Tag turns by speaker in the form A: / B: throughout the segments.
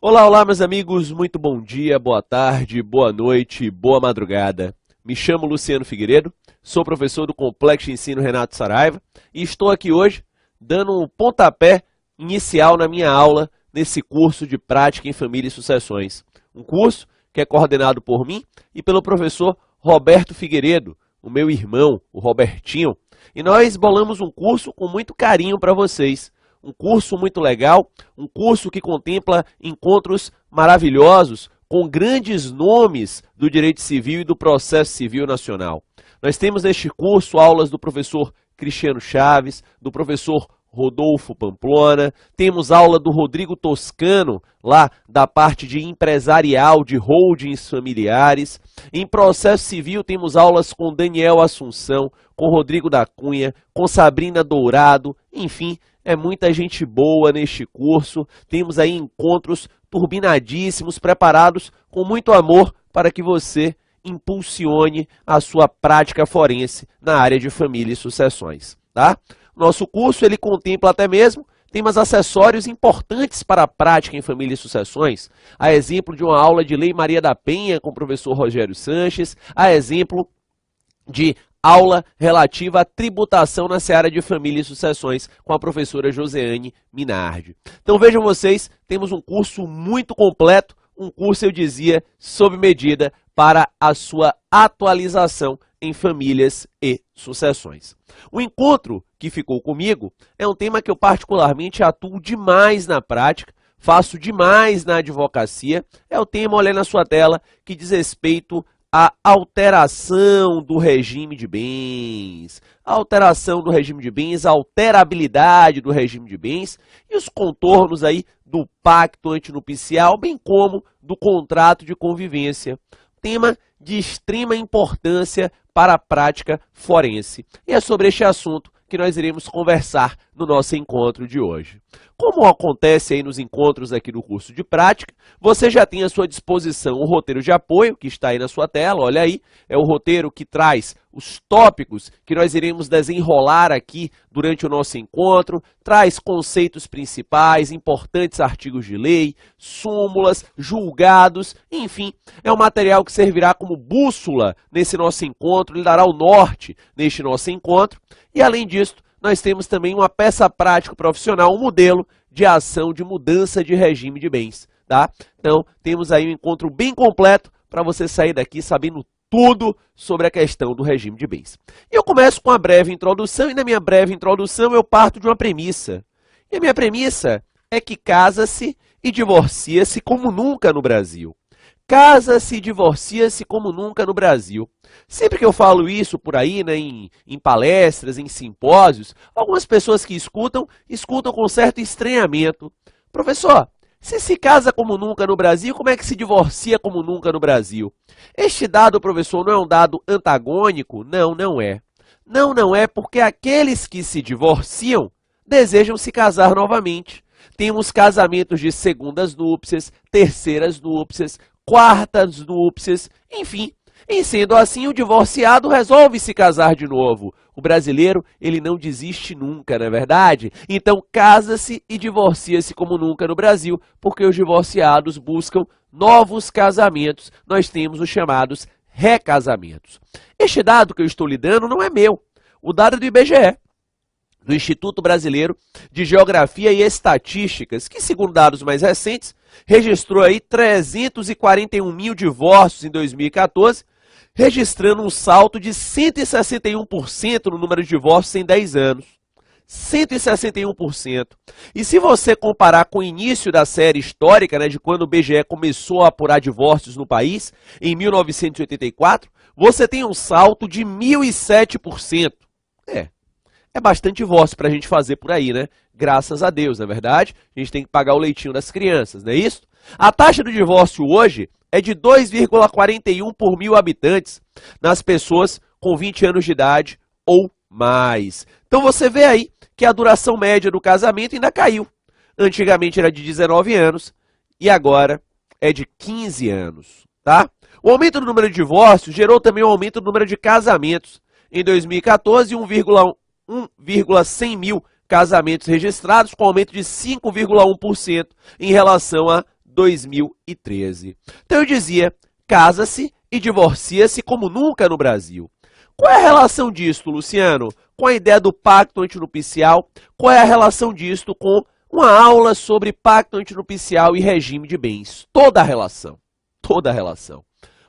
A: Olá, olá, meus amigos, muito bom dia, boa tarde, boa noite, boa madrugada. Me chamo Luciano Figueiredo, sou professor do Complexo de Ensino Renato Saraiva e estou aqui hoje dando um pontapé inicial na minha aula nesse curso de Prática em Família e Sucessões. Um curso que é coordenado por mim e pelo professor Roberto Figueiredo, o meu irmão, o Robertinho. E nós bolamos um curso com muito carinho para vocês. Um curso muito legal, um curso que contempla encontros maravilhosos com grandes nomes do direito civil e do processo civil nacional. Nós temos neste curso aulas do professor Cristiano Chaves, do professor Rodolfo Pamplona, temos aula do Rodrigo Toscano, lá da parte de empresarial de holdings familiares. Em processo civil temos aulas com Daniel Assunção, com Rodrigo da Cunha, com Sabrina Dourado, enfim, é muita gente boa neste curso. Temos aí encontros turbinadíssimos, preparados com muito amor para que você impulsione a sua prática forense na área de família e sucessões, tá? Nosso curso ele contempla até mesmo temas acessórios importantes para a prática em família e sucessões, a exemplo de uma aula de Lei Maria da Penha com o professor Rogério Sanches, a exemplo de aula relativa à tributação na seara de família e sucessões com a professora Joseane Minardi. Então vejam vocês, temos um curso muito completo, um curso, eu dizia, sob medida para a sua atualização em famílias e sucessões. O encontro que ficou comigo é um tema que eu particularmente atuo demais na prática, faço demais na advocacia, é o tema, olha na sua tela, que diz respeito à alteração do regime de bens, a alteração do regime de bens, a alterabilidade do regime de bens e os contornos aí do pacto antinupcial, bem como do contrato de convivência. Tema de extrema importância para a prática forense. E é sobre este assunto que nós iremos conversar no nosso encontro de hoje. Como acontece aí nos encontros aqui do curso de prática, você já tem à sua disposição o roteiro de apoio, que está aí na sua tela, olha aí, é o roteiro que traz os tópicos que nós iremos desenrolar aqui durante o nosso encontro, traz conceitos principais, importantes artigos de lei, súmulas, julgados, enfim, é um material que servirá como bússola nesse nosso encontro, lhe dará o norte neste nosso encontro, e além disso, nós temos também uma peça prática profissional, um modelo de ação de mudança de regime de bens, tá? Então, temos aí um encontro bem completo para você sair daqui sabendo tudo sobre a questão do regime de bens. E eu começo com uma breve introdução, e na minha breve introdução eu parto de uma premissa. E a minha premissa é que casa-se e divorcia-se como nunca no Brasil. Casa-se e divorcia-se como nunca no Brasil. Sempre que eu falo isso por aí, né, em palestras, em simpósios, algumas pessoas que escutam com certo estranhamento. Professor, se casa como nunca no Brasil, como é que se divorcia como nunca no Brasil? Este dado, professor, não é um dado antagônico? Não, não é. Não é porque aqueles que se divorciam desejam se casar novamente. Temos casamentos de segundas núpcias, terceiras núpcias, quartas núpcias, enfim. Em sendo assim, o divorciado resolve se casar de novo. O brasileiro, ele não desiste nunca, não é verdade? Então, casa-se e divorcia-se como nunca no Brasil, porque os divorciados buscam novos casamentos. Nós temos os chamados recasamentos. Este dado que eu estou lhe dando não é meu. O dado é do IBGE, do Instituto Brasileiro de Geografia e Estatísticas, que, segundo dados mais recentes, registrou aí 341 mil divórcios em 2014, registrando um salto de 161% no número de divórcios em 10 anos. 161%. E se você comparar com o início da série histórica, né, de quando o IBGE começou a apurar divórcios no país, em 1984, você tem um salto de 1.007%. É bastante divórcio para a gente fazer por aí, né? Graças a Deus, não é verdade? A gente tem que pagar o leitinho das crianças, não é isso? A taxa do divórcio hoje é de 2,41 por mil habitantes nas pessoas com 20 anos de idade ou mais. Então você vê aí que a duração média do casamento ainda caiu. Antigamente era de 19 anos e agora é de 15 anos, tá? O aumento do número de divórcios gerou também um aumento do número de casamentos. Em 2014, 1,100 mil casamentos registrados, com aumento de 5,1% em relação a 2013. Então eu dizia, casa-se e divorcia-se como nunca no Brasil. Qual é a relação disto, Luciano, com a ideia do pacto antinupcial? Qual é a relação disto com uma aula sobre pacto antinupcial e regime de bens? Toda a relação. Toda a relação.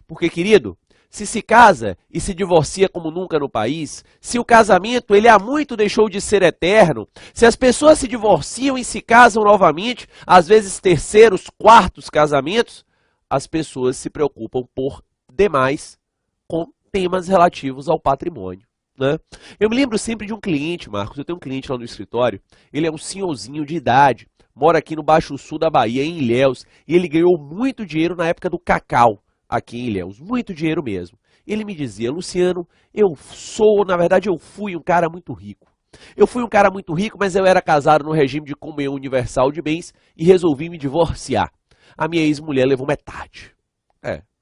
A: Porque, querido, se casa e se divorcia como nunca no país, se o casamento ele há muito deixou de ser eterno, se as pessoas se divorciam e se casam novamente, às vezes terceiros, quartos casamentos, as pessoas se preocupam por demais com temas relativos ao patrimônio, né? Eu me lembro sempre de um cliente, Marcos, eu tenho um cliente lá no escritório, ele é um senhorzinho de idade, mora aqui no Baixo Sul da Bahia, em Ilhéus, e ele ganhou muito dinheiro na época do cacau, aqui em Ilhéus, muito dinheiro mesmo. Ele me dizia, Luciano, na verdade eu fui um cara muito rico. Eu fui um cara muito rico, mas eu era casado no regime de comunhão universal de bens e resolvi me divorciar. A minha ex-mulher levou metade.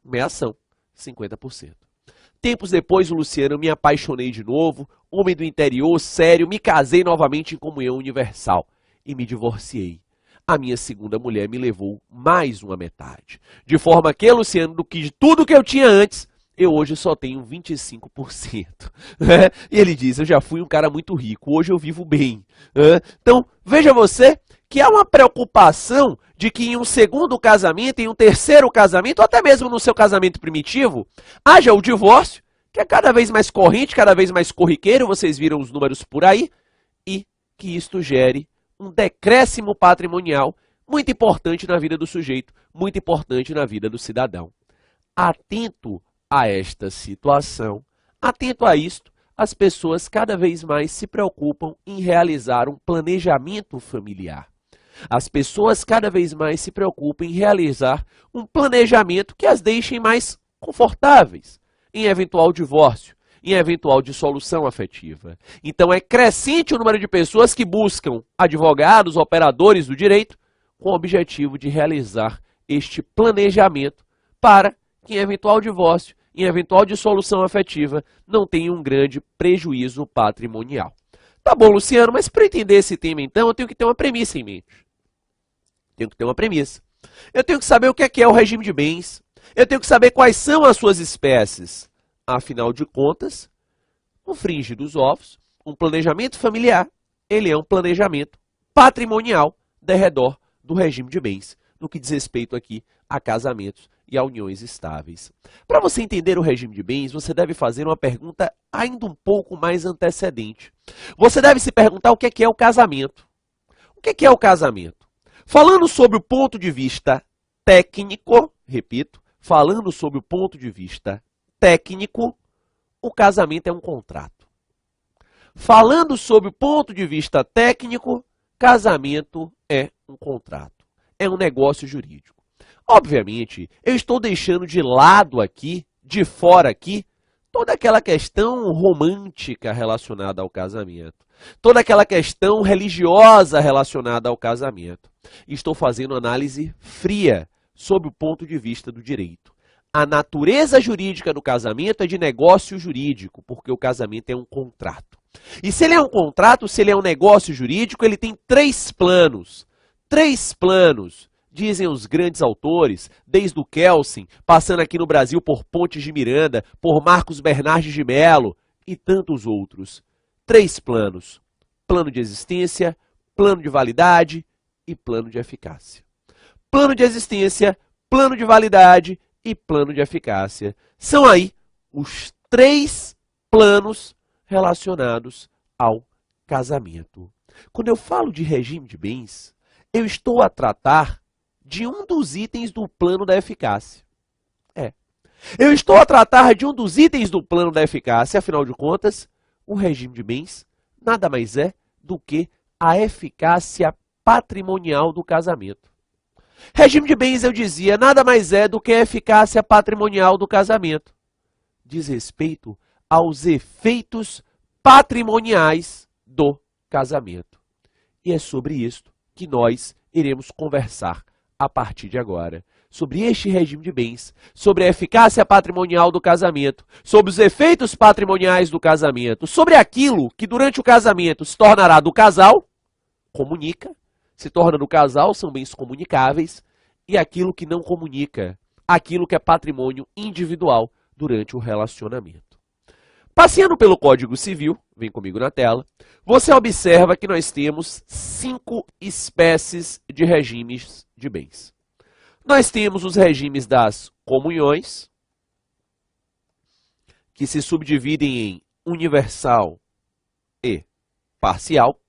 A: Meia ação, 50%. Tempos depois, o Luciano, eu me apaixonei de novo, homem do interior, sério, me casei novamente em comunhão universal e me divorciei. A minha segunda mulher me levou mais uma metade. De forma que, Luciano, de tudo que eu tinha antes, eu hoje só tenho 25%. Né? E ele diz, eu já fui um cara muito rico, hoje eu vivo bem. Então, veja você que há uma preocupação de que em um segundo casamento, em um terceiro casamento, ou até mesmo no seu casamento primitivo, haja o divórcio, que é cada vez mais corrente, cada vez mais corriqueiro, vocês viram os números por aí, e que isto gere um decréscimo patrimonial muito importante na vida do sujeito, muito importante na vida do cidadão. Atento a esta situação, atento a isto, as pessoas cada vez mais se preocupam em realizar um planejamento familiar. As pessoas cada vez mais se preocupam em realizar um planejamento que as deixe mais confortáveis em eventual divórcio, em eventual dissolução afetiva. Então é crescente o número de pessoas que buscam advogados, operadores do direito, com o objetivo de realizar este planejamento para que em eventual divórcio, em eventual dissolução afetiva, não tenha um grande prejuízo patrimonial. Tá bom, Luciano, mas para entender esse tema então, eu tenho que ter uma premissa em mente. Tenho que ter uma premissa. Eu tenho que saber o que é o regime de bens. Eu tenho que saber quais são as suas espécies. Afinal de contas, um frigir dos ovos, um planejamento familiar, ele é um planejamento patrimonial de redor do regime de bens, no que diz respeito aqui a casamentos e a uniões estáveis. Para você entender o regime de bens, você deve fazer uma pergunta ainda um pouco mais antecedente. Você deve se perguntar o que é o casamento. O que é o casamento? Falando sobre o ponto de vista técnico, repito, falando sobre o ponto de vista técnico, o casamento é um contrato. Falando sobre o ponto de vista técnico, casamento é um contrato. É um negócio jurídico. Obviamente, eu estou deixando de lado aqui, de fora aqui, toda aquela questão romântica relacionada ao casamento. Toda aquela questão religiosa relacionada ao casamento. Estou fazendo análise fria sob o ponto de vista do direito. A natureza jurídica do casamento é de negócio jurídico, porque o casamento é um contrato. E se ele é um contrato, se ele é um negócio jurídico, ele tem três planos. Três planos, dizem os grandes autores, desde o Kelsen, passando aqui no Brasil por Pontes de Miranda, por Marcos Bernardes de Mello e tantos outros. Três planos: plano de existência, plano de validade e plano de eficácia. Plano de existência, plano de validade e plano de eficácia. São aí os três planos relacionados ao casamento. Quando eu falo de regime de bens, eu estou a tratar de um dos itens do plano da eficácia. Eu estou a tratar de um dos itens do plano da eficácia, afinal de contas, o regime de bens nada mais é do que a eficácia patrimonial do casamento. Regime de bens, eu dizia, nada mais é do que a eficácia patrimonial do casamento. Diz respeito aos efeitos patrimoniais do casamento. E é sobre isso que nós iremos conversar a partir de agora. Sobre este regime de bens, sobre a eficácia patrimonial do casamento, sobre os efeitos patrimoniais do casamento, sobre aquilo que durante o casamento se tornará do casal, comunica, se torna do casal, são bens comunicáveis, e aquilo que não comunica, aquilo que é patrimônio individual durante o relacionamento. Passeando pelo Código Civil, vem comigo na tela, você observa que nós temos 5 espécies de regimes de bens. Nós temos os regimes das comunhões, que se subdividem em universal e parcial.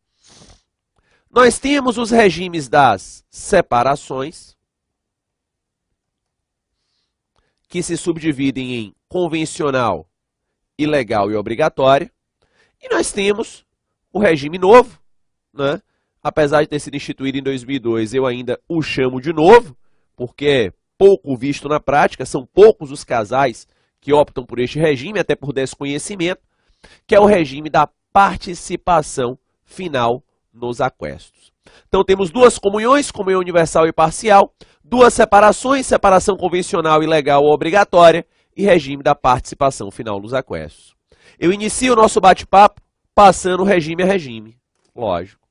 A: Nós temos os regimes das separações, que se subdividem em convencional, ilegal e obrigatória. E nós temos o regime novo, né? Apesar de ter sido instituído em 2002, eu ainda o chamo de novo, porque é pouco visto na prática, são poucos os casais que optam por este regime, até por desconhecimento, que é o regime da participação final nos aquestos. Então temos duas comunhões, comunhão universal e parcial, duas separações, separação convencional, ilegal ou obrigatória, e regime da participação final nos aquestos. Eu inicio o nosso bate-papo passando regime a regime, lógico.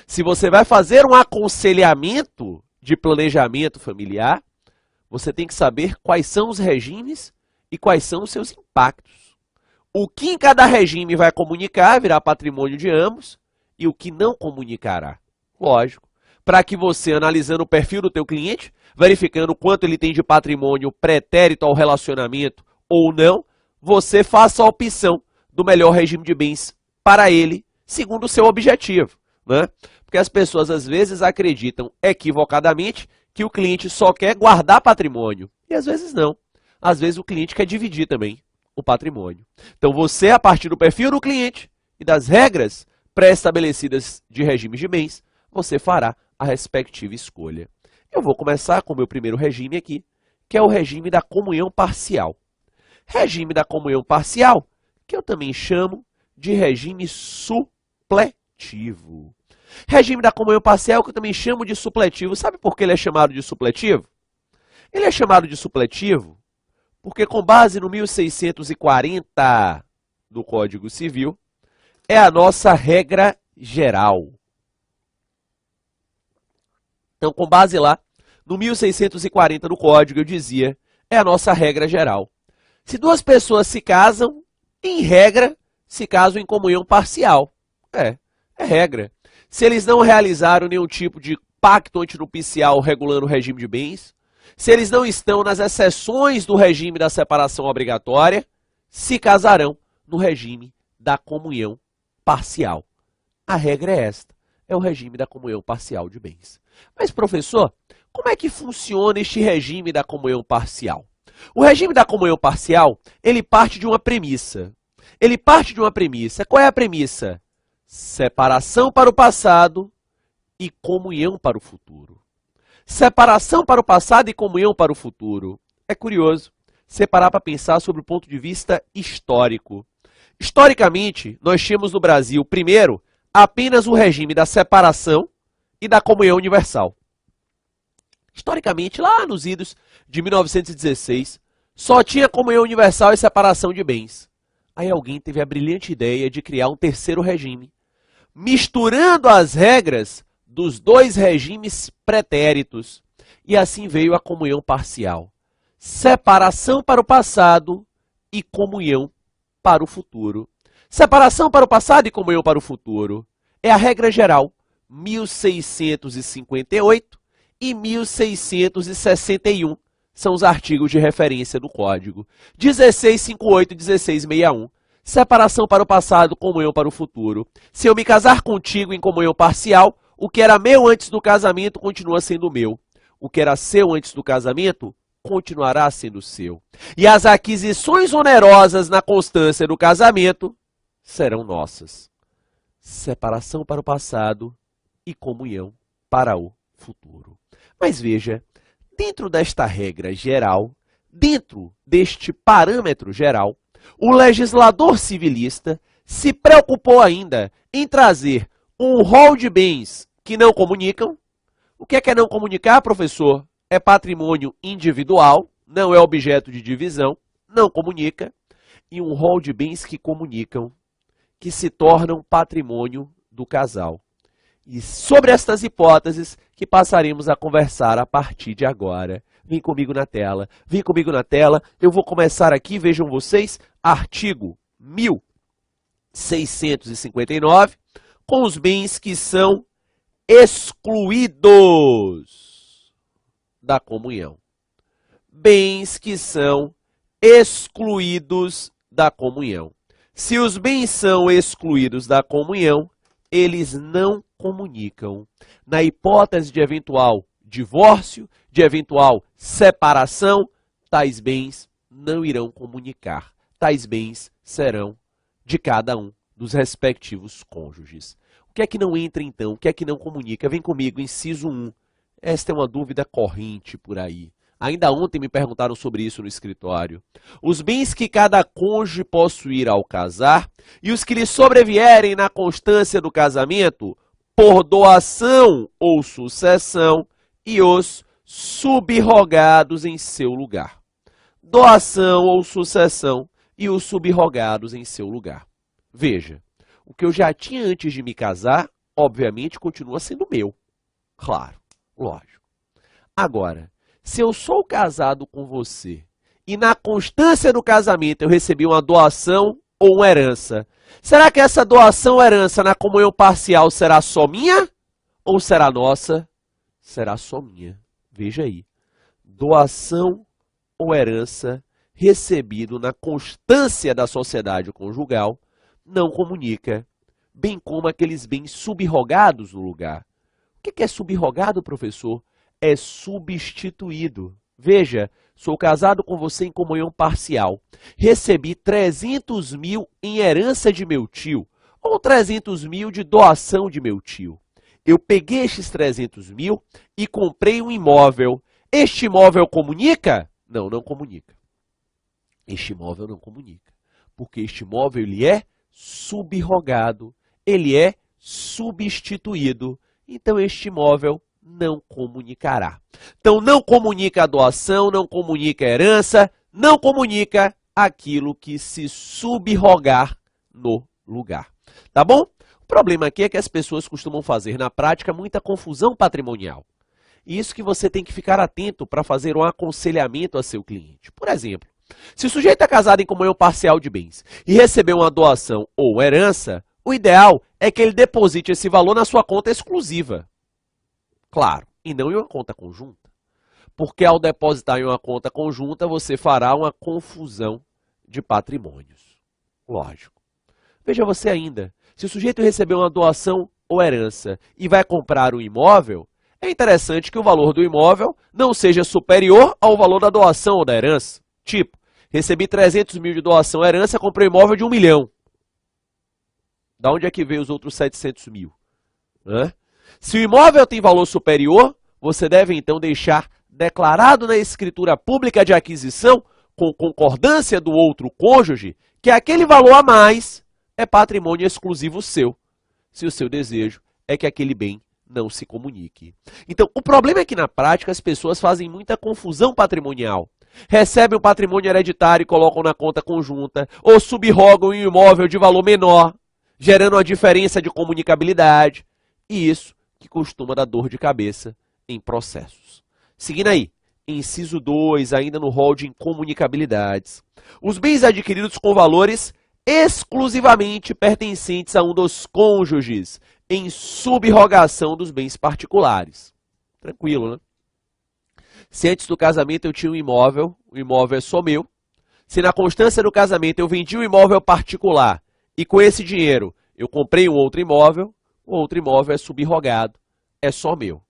A: Se você vai fazer um aconselhamento de planejamento familiar, você tem que saber quais são os regimes e quais são os seus impactos. O que em cada regime vai comunicar virá patrimônio de ambos e o que não comunicará. Lógico. Para que você, analisando o perfil do teu cliente, verificando quanto ele tem de patrimônio pretérito ao relacionamento ou não, você faça a opção do melhor regime de bens para ele, segundo o seu objetivo, né? Porque as pessoas às vezes acreditam equivocadamente que o cliente só quer guardar patrimônio. E às vezes não. Às vezes o cliente quer dividir também o patrimônio. Então você, a partir do perfil do cliente e das regras pré-estabelecidas de regimes de bens, você fará a respectiva escolha. Eu vou começar com o meu primeiro regime aqui, que é o regime da comunhão parcial. Regime da comunhão parcial, que eu também chamo de regime supletivo. Regime da comunhão parcial, que eu também chamo de supletivo. Sabe por que ele é chamado de supletivo? Ele é chamado de supletivo porque, com base no 1640 do Código Civil, é a nossa regra geral. Então, com base lá, no 1640 do Código, eu dizia, é a nossa regra geral. Se duas pessoas se casam, em regra, se casam em comunhão parcial. É regra. Se eles não realizaram nenhum tipo de pacto antinupcial regulando o regime de bens, se eles não estão nas exceções do regime da separação obrigatória, se casarão no regime da comunhão parcial. A regra é esta, é o regime da comunhão parcial de bens. Mas, professor, como é que funciona este regime da comunhão parcial? O regime da comunhão parcial, ele parte de uma premissa. Qual é a premissa? Separação para o passado e comunhão para o futuro. Separação para o passado e comunhão para o futuro. É curioso separar para pensar sobre o ponto de vista histórico. Historicamente, nós tínhamos no Brasil, primeiro, apenas o regime da separação e da comunhão universal. Historicamente, lá nos idos de 1916, só tinha comunhão universal e separação de bens. Aí alguém teve a brilhante ideia de criar um terceiro regime, misturando as regras dos dois regimes pretéritos. E assim veio a comunhão parcial. Separação para o passado e comunhão para o futuro. Separação para o passado e comunhão para o futuro é a regra geral 1658 e 1661 são os artigos de referência do Código. 1658 e 1661. Separação para o passado, comunhão para o futuro. Se eu me casar contigo em comunhão parcial, o que era meu antes do casamento continua sendo meu. O que era seu antes do casamento continuará sendo seu. E as aquisições onerosas na constância do casamento serão nossas. Separação para o passado e comunhão para o futuro. Mas veja, dentro desta regra geral, dentro deste parâmetro geral, o legislador civilista se preocupou ainda em trazer um rol de bens que não comunicam. O que é não comunicar, professor? É patrimônio individual, não é objeto de divisão, não comunica. E um rol de bens que comunicam, que se tornam patrimônio do casal. E sobre estas hipóteses que passaremos a conversar a partir de agora. Vem comigo na tela, eu vou começar aqui, vejam vocês, artigo 1659, com os bens que são excluídos da comunhão. Bens que são excluídos da comunhão. Se os bens são excluídos da comunhão, eles não comunicam. Na hipótese de eventual divórcio, de eventual separação, tais bens não irão comunicar. Tais bens serão de cada um dos respectivos cônjuges. O que é que não entra então? O que é que não comunica? Vem comigo, inciso 1. Esta é uma dúvida corrente por aí. Ainda ontem me perguntaram sobre isso no escritório. Os bens que cada cônjuge possuir ao casar e os que lhe sobrevierem na constância do casamento, por doação ou sucessão, e os subrogados em seu lugar. Doação ou sucessão e os subrogados em seu lugar. Veja, o que eu já tinha antes de me casar, obviamente, continua sendo meu. Claro, lógico. Agora, se eu sou casado com você e na constância do casamento eu recebi uma doação ou uma herança, será que essa doação ou herança na comunhão parcial será só minha ou será nossa? Será só minha. Veja aí. Doação ou herança recebido na constância da sociedade conjugal não comunica, bem como aqueles bens subrrogados no lugar. O que é subrrogado, professor? É substituído. Veja, sou casado com você em comunhão parcial. Recebi 300 mil em herança de meu tio, ou 300 mil de doação de meu tio. Eu peguei estes 300 mil e comprei um imóvel. Este imóvel comunica? Não, não comunica. Este imóvel não comunica. Porque este imóvel ele é subrrogado, ele é substituído. Então este imóvel não comunicará. Então não comunica a doação, não comunica a herança, não comunica aquilo que se subrogar no lugar. Tá bom? O problema aqui é que as pessoas costumam fazer na prática muita confusão patrimonial. E isso que você tem que ficar atento para fazer um aconselhamento a seu cliente. Por exemplo, se o sujeito é casado em comunhão parcial de bens e recebeu uma doação ou herança, o ideal é que ele deposite esse valor na sua conta exclusiva. Claro, e não em uma conta conjunta. Porque ao depositar em uma conta conjunta, você fará uma confusão de patrimônios. Lógico. Veja você ainda, se o sujeito recebeu uma doação ou herança e vai comprar um imóvel, é interessante que o valor do imóvel não seja superior ao valor da doação ou da herança. Tipo, recebi 300 mil de doação ou herança, comprei um imóvel de 1 milhão. Da onde é que veio os outros 700 mil? Se o imóvel tem valor superior, você deve então deixar declarado na escritura pública de aquisição, com concordância do outro cônjuge, que aquele valor a mais é patrimônio exclusivo seu, se o seu desejo é que aquele bem não se comunique. Então, o problema é que na prática as pessoas fazem muita confusão patrimonial. Recebem o patrimônio hereditário e colocam na conta conjunta, ou subrogam um imóvel de valor menor, gerando uma diferença de comunicabilidade, e isso que costuma dar dor de cabeça em processos. Seguindo aí, inciso 2, ainda no rol de incomunicabilidades. Os bens adquiridos com valores exclusivamente pertencentes a um dos cônjuges, em subrogação dos bens particulares. Tranquilo, né? Se antes do casamento eu tinha um imóvel, o imóvel é só meu. Se na constância do casamento eu vendi um imóvel particular e com esse dinheiro eu comprei um outro imóvel, o outro imóvel é subrogado, é só meu.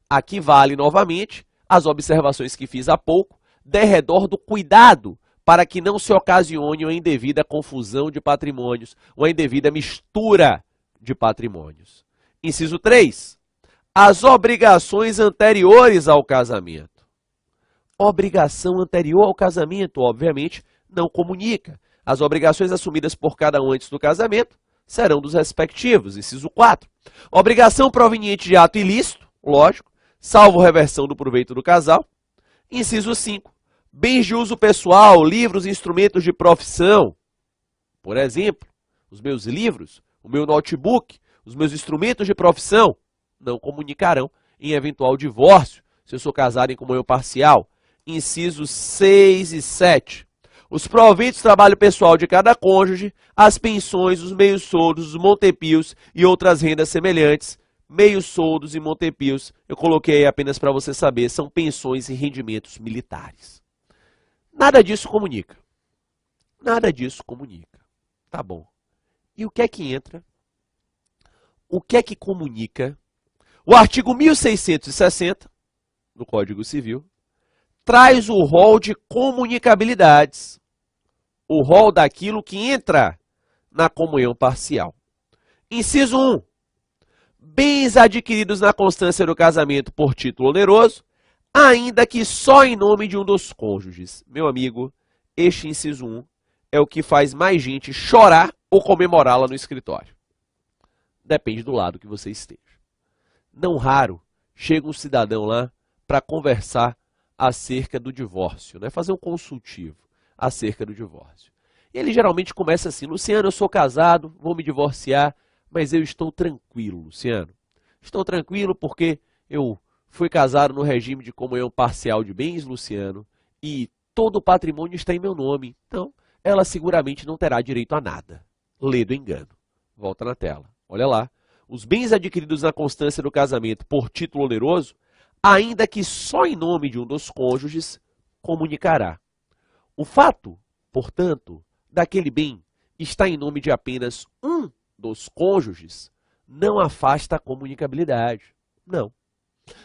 A: Aqui vale novamente as observações que fiz há pouco, derredor do cuidado para que não se ocasione uma indevida confusão de patrimônios, uma indevida mistura de patrimônios. Inciso 3. As obrigações anteriores ao casamento. Obrigação anterior ao casamento, obviamente, não comunica. As obrigações assumidas por cada um antes do casamento serão dos respectivos. Inciso 4. Obrigação proveniente de ato ilícito, lógico, salvo reversão do proveito do casal. Inciso 5. Bens de uso pessoal, livros e instrumentos de profissão. Por exemplo, os meus livros, o meu notebook, Os meus instrumentos de profissão não comunicarão em eventual divórcio, se eu sou casado em comunhão parcial. Incisos 6 e 7. Os proventos do trabalho pessoal de cada cônjuge, as pensões, os meios soldos, os montepios e outras rendas semelhantes. Meios soldos e montepios, eu coloquei aí apenas para você saber, são pensões e rendimentos militares. Nada disso comunica. Nada disso comunica. Tá bom. E o que é que entra? O que é que comunica? O artigo 1660 do Código Civil traz o rol de comunicabilidades. O rol daquilo que entra na comunhão parcial. Inciso 1. Bens adquiridos na constância do casamento por título oneroso, ainda que só em nome de um dos cônjuges. Meu amigo, este inciso 1 é o que faz mais gente chorar ou comemorá-la no escritório. Depende do lado que você esteja. Não raro, chega um cidadão lá para conversar acerca do divórcio, né? Fazer um consultivo acerca do divórcio. E ele geralmente começa assim: Luciano, eu sou casado, vou me divorciar, mas eu estou tranquilo, Luciano. Estou tranquilo porque eu fui casado no regime de comunhão parcial de bens, Luciano, e todo o patrimônio está em meu nome. Então, ela seguramente não terá direito a nada. Lê do engano. Volta na tela. Olha lá. Os bens adquiridos na constância do casamento por título oneroso, ainda que só em nome de um dos cônjuges, comunicará. O fato, portanto, daquele bem estar em nome de apenas um dos cônjuges, não afasta a comunicabilidade. Não.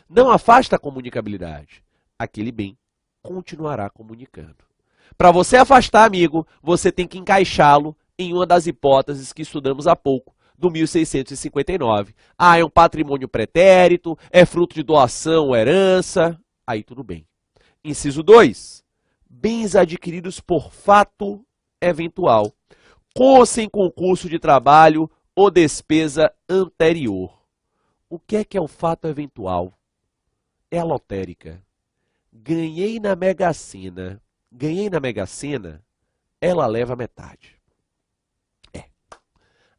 A: Não afasta a comunicabilidade. Aquele bem continuará comunicando. Para você afastar, amigo, você tem que encaixá-lo em uma das hipóteses que estudamos há pouco, do 1659. Ah, é um patrimônio pretérito, é fruto de doação ou herança. Aí tudo bem. Inciso 2. Bens adquiridos por fato eventual, com ou sem concurso de trabalho ou despesa anterior. O que é o fato eventual? É a lotérica. Ganhei na Mega Sena. Ganhei na Mega Sena, ela leva metade.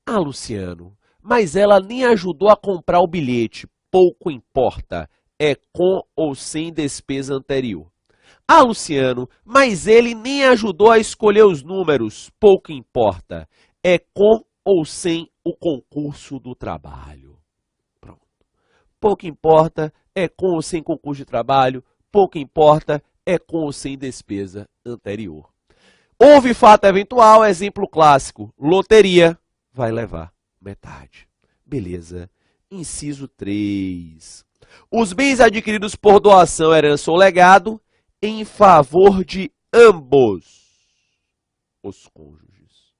A: Ah, Luciano, mas ela nem ajudou a comprar o bilhete. Pouco importa. É com ou sem despesa anterior. Ah, Luciano, mas ele nem ajudou a escolher os números. Pouco importa. É com ou sem o concurso do trabalho. Pronto. Pouco importa. É com ou sem concurso de trabalho. Pouco importa. É com ou sem despesa anterior. Houve fato eventual, exemplo clássico. Loteria. Vai levar metade. Beleza. Inciso 3. Os bens adquiridos por doação, herança ou legado em favor de ambos os cônjuges.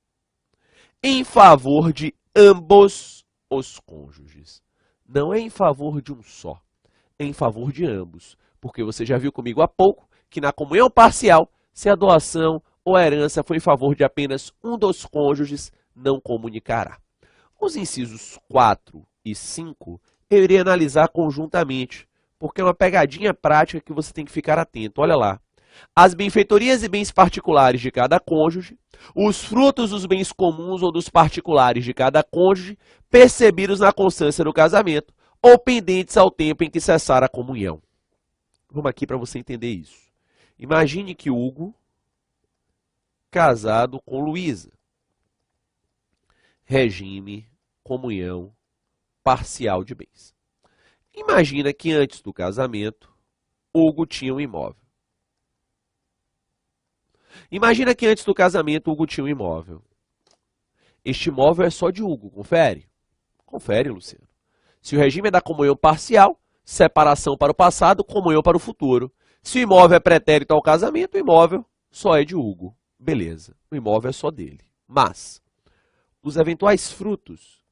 A: Em favor de ambos os cônjuges. Não é em favor de um só. É em favor de ambos. Porque você já viu comigo há pouco que na comunhão parcial, se a doação ou a herança foi em favor de apenas um dos cônjuges, não comunicará. Os incisos 4 e 5 eu irei analisar conjuntamente, porque é uma pegadinha prática que você tem que ficar atento. Olha lá. As benfeitorias e bens particulares de cada cônjuge, os frutos dos bens comuns ou dos particulares de cada cônjuge, percebidos na constância do casamento, ou pendentes ao tempo em que cessar a comunhão. Vamos aqui para você entender isso. Imagine que Hugo, casado com Luísa. Regime, comunhão, parcial de bens. Imagina que antes do casamento, Hugo tinha um imóvel. Imagina que antes do casamento, Hugo tinha um imóvel. Este imóvel é só de Hugo, confere? Confere, Luciano. Se o regime é da comunhão parcial, separação para o passado, comunhão para o futuro. Se o imóvel é pretérito ao casamento, o imóvel só é de Hugo. Beleza, o imóvel é só dele. Mas os eventuais frutos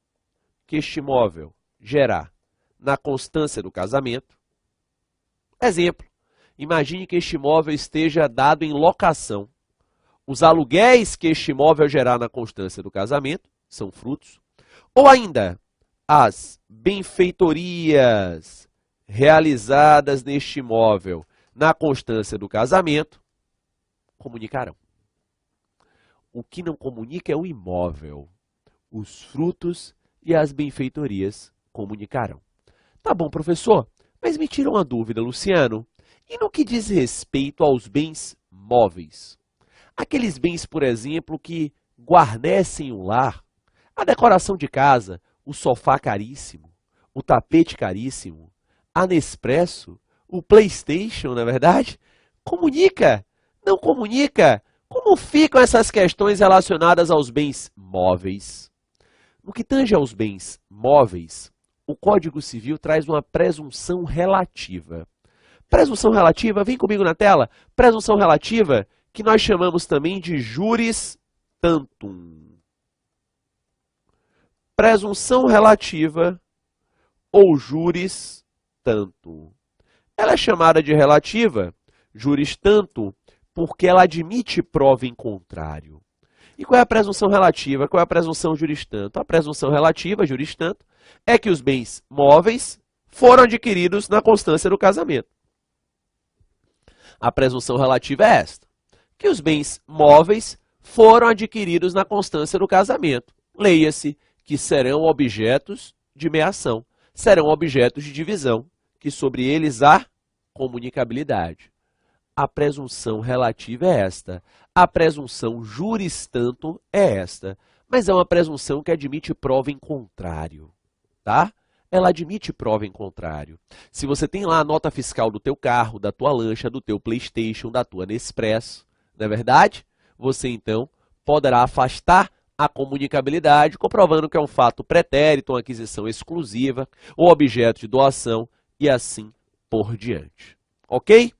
A: que este imóvel gerar na constância do casamento. Exemplo, imagine que este imóvel esteja dado em locação. Os aluguéis que este imóvel gerar na constância do casamento são frutos. Ou ainda, as benfeitorias realizadas neste imóvel na constância do casamento comunicarão. O que não comunica é o imóvel. Os frutos e as benfeitorias comunicarão. Tá bom, professor, mas me tira uma dúvida, Luciano. E no que diz respeito aos bens móveis? Aqueles bens, por exemplo, que guarnecem o lar, a decoração de casa, o sofá caríssimo, o tapete caríssimo, a Nespresso, o PlayStation, não é verdade? Comunica? Não comunica? Como ficam essas questões relacionadas aos bens móveis? No que tange aos bens móveis, o Código Civil traz uma presunção relativa. Presunção relativa, vem comigo na tela. Presunção relativa, que nós chamamos também de juris tantum. Presunção relativa ou juris tantum. Ela é chamada de relativa, juris tantum, porque ela admite prova em contrário. E qual é a presunção relativa? Qual é a presunção juris tantum? A presunção relativa, juris tantum, é que os bens móveis foram adquiridos na constância do casamento. A presunção relativa é esta, que os bens móveis foram adquiridos na constância do casamento. Leia-se que serão objetos de meação, serão objetos de divisão, que sobre eles há comunicabilidade. A presunção relativa é esta. A presunção juris tantum é esta. Mas é uma presunção que admite prova em contrário, tá? Ela admite prova em contrário. Se você tem lá a nota fiscal do teu carro, da tua lancha, do teu PlayStation, da tua Nespresso, não é verdade? Você então poderá afastar a comunicabilidade, comprovando que é um fato pretérito, uma aquisição exclusiva, ou objeto de doação, e assim por diante. Ok?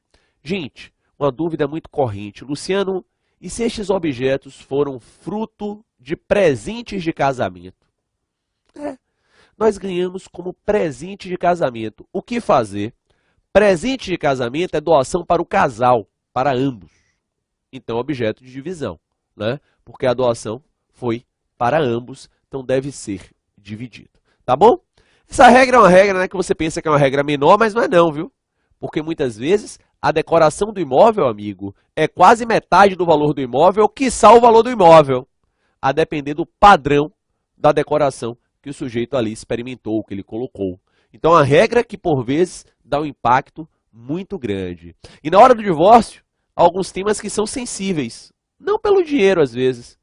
A: Gente, uma dúvida muito corrente. Luciano, e se estes objetos foram fruto de presentes de casamento? Nós ganhamos como presente de casamento. O que fazer? Presente de casamento é doação para o casal, para ambos. Então, objeto de divisão, né? Porque a doação foi para ambos, então deve ser dividido. Tá bom? Essa regra é uma regra, né, que você pensa que é uma regra menor, mas não é não, viu? Porque muitas vezes a decoração do imóvel, amigo, é quase metade do valor do imóvel, quiçá o valor do imóvel, a depender do padrão da decoração que o sujeito ali experimentou, que ele colocou. Então, a regra que, por vezes, dá um impacto muito grande. E na hora do divórcio, há alguns temas que são sensíveis. Não pelo dinheiro, às vezes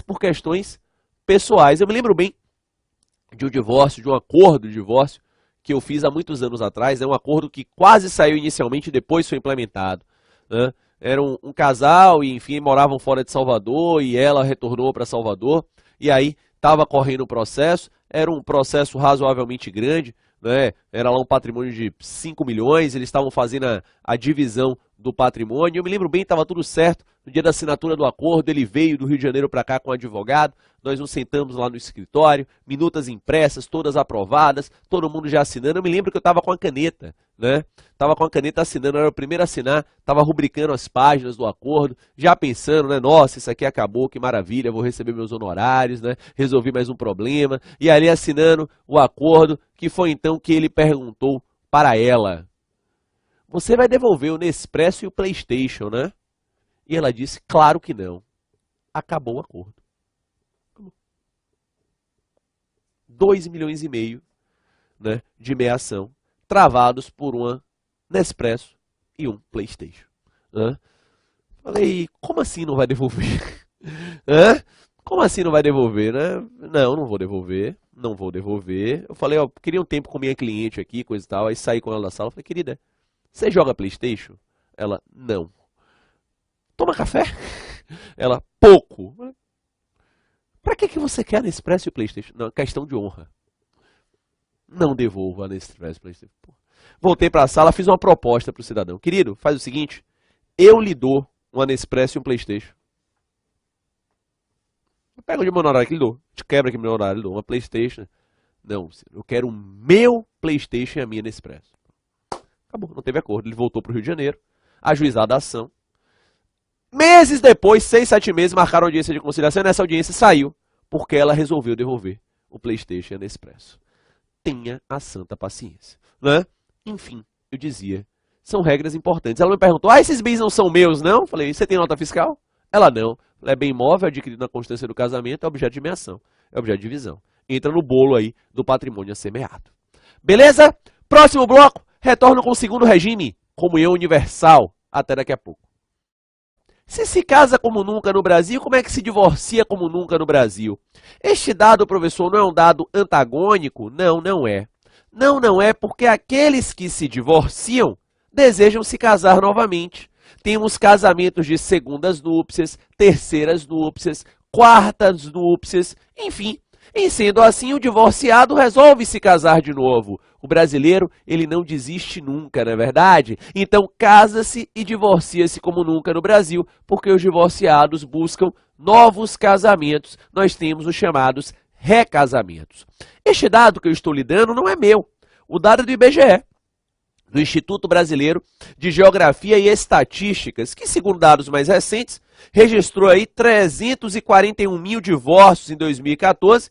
A: por questões pessoais. Eu me lembro bem de um divórcio, de um acordo de divórcio, que eu fiz há muitos anos atrás. É um acordo que quase saiu inicialmente e depois foi implementado, né? Era um casal e, enfim, moravam fora de Salvador e ela retornou para Salvador. E aí estava correndo o processo, era um processo razoavelmente grande, né? Era lá um patrimônio de 5 milhões, eles estavam fazendo a divisão do patrimônio. Eu me lembro bem, estava tudo certo. No dia da assinatura do acordo, ele veio do Rio de Janeiro para cá com um advogado, nós nos sentamos lá no escritório, minutas impressas, todas aprovadas, todo mundo já assinando. Eu me lembro que eu estava com a caneta, né? Estava com a caneta assinando, eu era o primeiro a assinar, estava rubricando as páginas do acordo, já pensando, né? Nossa, isso aqui acabou, que maravilha, vou receber meus honorários, né? Resolvi mais um problema. E ali assinando o acordo, que foi então que ele perguntou para ela: você vai devolver o Nespresso e o PlayStation, né? E ela disse: claro que não. Acabou o acordo. 2,5 milhões, né, de meação, travados por uma Nespresso e um PlayStation. Né? Falei: como assim não vai devolver? Como assim não vai devolver, né? Não vou devolver, não vou devolver. Eu falei: ó, queria um tempo com minha cliente aqui, coisa e tal. Aí saí com ela da sala, falei: querida, você joga PlayStation? Ela: não. Toma café? Ela: pouco. Pra que você quer a Nespresso e o PlayStation? Não, questão de honra. Não devolvo a Nespresso e o PlayStation. Voltei para a sala, fiz uma proposta para o cidadão. Querido, faz o seguinte, eu lhe dou uma Nespresso e um PlayStation. Eu pego de meu honorário que lhe dou. Te quebra aqui meu honorário, lhe dou uma PlayStation. Não, eu quero o meu PlayStation e a minha Nespresso. Acabou, não teve acordo. Ele voltou para o Rio de Janeiro, ajuizada a ação. Meses depois, 6, 7 meses, marcaram audiência de conciliação e nessa audiência saiu, porque ela resolveu devolver o PlayStation e a Nespresso. Tenha a santa paciência, né? Enfim, eu dizia, são regras importantes. Ela me perguntou: esses bens não são meus, não? Eu falei: você tem nota fiscal? Ela: não. É bem imóvel, adquirido na constância do casamento, é objeto de meação, é objeto de divisão. entra no bolo aí do patrimônio a ser meado. Beleza? Próximo bloco, retorno com o segundo regime, comunhão universal. Até daqui a pouco. Se casa como nunca no Brasil, como é que se divorcia como nunca no Brasil? Este dado, professor, não é um dado antagônico? Não, não é. Não é porque aqueles que se divorciam desejam se casar novamente. Temos casamentos de segundas núpcias, terceiras núpcias, quartas núpcias, enfim. Em sendo assim, o divorciado resolve se casar de novo. O brasileiro, ele não desiste nunca, não é verdade? Então, casa-se e divorcia-se como nunca no Brasil, porque os divorciados buscam novos casamentos. Nós temos os chamados recasamentos. Este dado que eu estou lhe dando não é meu. O dado é do IBGE, do Instituto Brasileiro de Geografia e Estatísticas, que, segundo dados mais recentes, registrou aí 341 mil divórcios em 2014,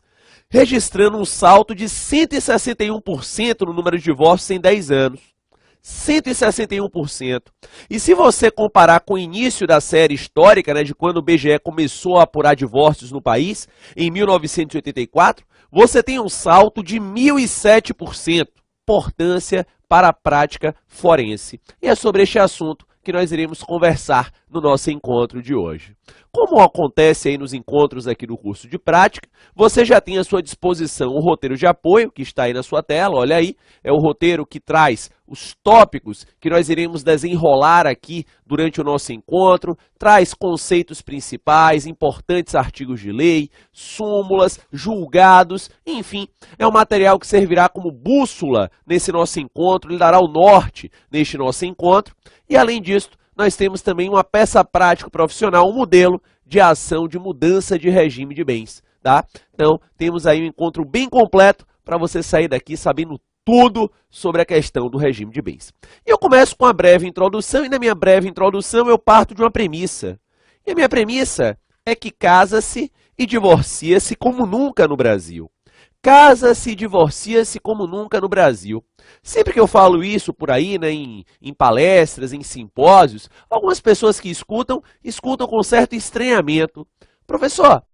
A: registrando um salto de 161% no número de divórcios em 10 anos. 161%. E se você comparar com o início da série histórica, né, de quando o IBGE começou a apurar divórcios no país, em 1984, você tem um salto de 1.007%. Importância para a prática forense. E é sobre este assunto que nós iremos conversar no nosso encontro de hoje. Como acontece aí nos encontros aqui do curso de prática, você já tem à sua disposição o roteiro de apoio, que está aí na sua tela, olha aí, é o roteiro que traz os tópicos que nós iremos desenrolar aqui durante o nosso encontro, traz conceitos principais, importantes artigos de lei, súmulas, julgados, enfim, é um material que servirá como bússola nesse nosso encontro, lhe dará o norte neste nosso encontro, e além disso, nós temos também uma peça prática profissional, um modelo de ação de mudança de regime de bens, tá? Então, temos aí um encontro bem completo para você sair daqui sabendo tudo sobre a questão do regime de bens. E eu começo com uma breve introdução, e na minha breve introdução eu parto de uma premissa. E a minha premissa é que casa-se e divorcia-se como nunca no Brasil. Casa-se e divorcia-se como nunca no Brasil. Sempre que eu falo isso por aí, né, em palestras, em simpósios, algumas pessoas que escutam com certo estranhamento. Professor,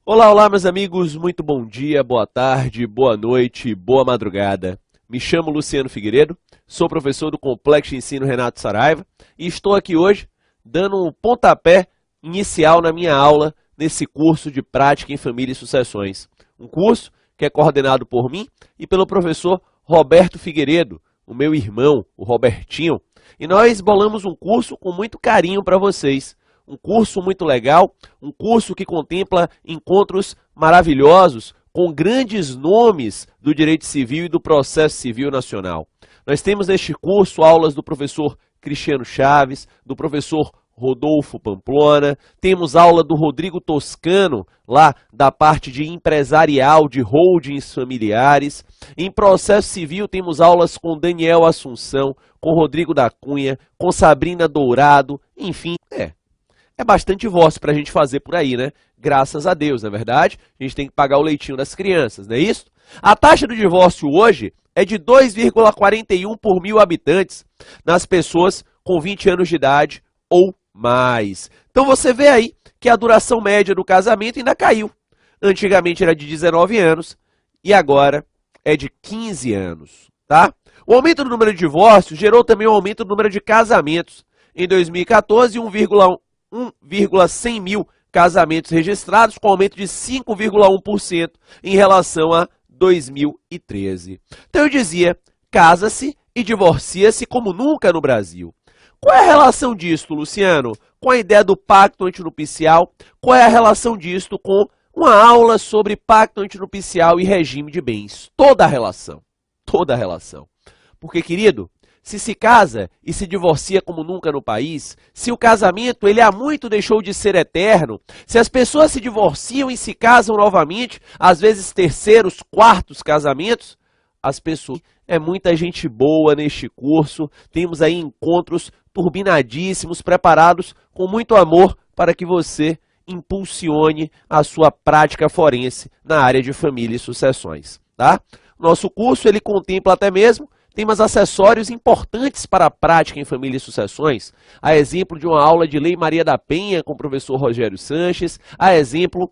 A: olá, meus amigos, muito bom dia, boa tarde, boa noite, boa madrugada. Me chamo Luciano Figueiredo, sou professor do Complexo de Ensino Renato Saraiva e estou aqui hoje dando um pontapé inicial na minha aula nesse curso de Prática em Família e Sucessões. Um curso que é coordenado por mim e pelo professor Roberto Figueiredo, o meu irmão, o Robertinho. E nós bolamos um curso com muito carinho para vocês. Um curso muito legal, um curso que contempla encontros maravilhosos com grandes nomes do direito civil e do processo civil nacional. Nós temos neste curso aulas do professor Cristiano Chaves, do professor Rodolfo Pamplona, temos aula do Rodrigo Toscano, lá da parte de empresarial de holdings familiares. Em processo civil temos aulas com Daniel Assunção, com Rodrigo da Cunha, com Sabrina Dourado, enfim, é bastante voz para a gente fazer por aí, né? Graças a Deus, não é verdade? A gente tem que pagar o leitinho das crianças, não é isso? A taxa do divórcio hoje é de 2,41 por mil habitantes nas pessoas com 20 anos de idade ou mais. Então você vê aí que a duração média do casamento ainda caiu. Antigamente era de 19 anos e agora é de 15 anos, tá? O aumento do número de divórcios gerou também um aumento do número de casamentos. Em 2014, 1,100 mil casamentos registrados, com aumento de 5,1% em relação a 2013. Então eu dizia, casa-se e divorcia-se como nunca no Brasil. Qual é a relação disto, Luciano, com a ideia do pacto antinupcial? Qual é a relação disto com uma aula sobre pacto antinupcial e regime de bens? Toda a relação. Toda a relação. Porque, querido, se casa e se divorcia como nunca no país, se o casamento ele há muito deixou de ser eterno, se as pessoas se divorciam e se casam novamente, às vezes terceiros, quartos casamentos, as pessoas... É muita gente boa neste curso, temos aí encontros turbinadíssimos, preparados com muito amor para que você impulsione a sua prática forense na área de família e sucessões, tá? Nosso curso ele contempla até mesmo temas acessórios importantes para a prática em família e sucessões, a exemplo de uma aula de Lei Maria da Penha com o professor Rogério Sanches, a exemplo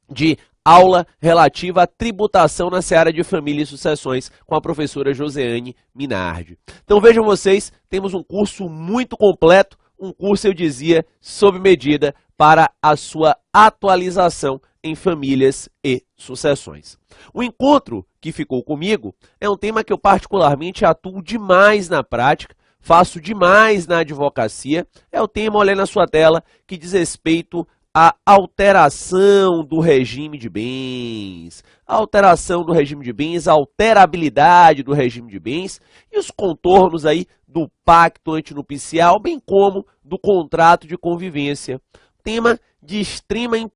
A: de aula relativa à tributação na seara de família e sucessões com a professora Joseane Minardi. Então vejam vocês, temos um curso muito completo, um curso, eu dizia, sob medida para a sua atualização em famílias e sucessões. O encontro que ficou comigo é um tema que eu particularmente atuo demais na prática, faço demais na advocacia, é o tema, olha na sua tela, que diz respeito à alteração do regime de bens, a alteração do regime de bens, a alterabilidade do regime de bens e os contornos aí do pacto antinupcial, bem como do contrato de convivência. Tema de extrema importância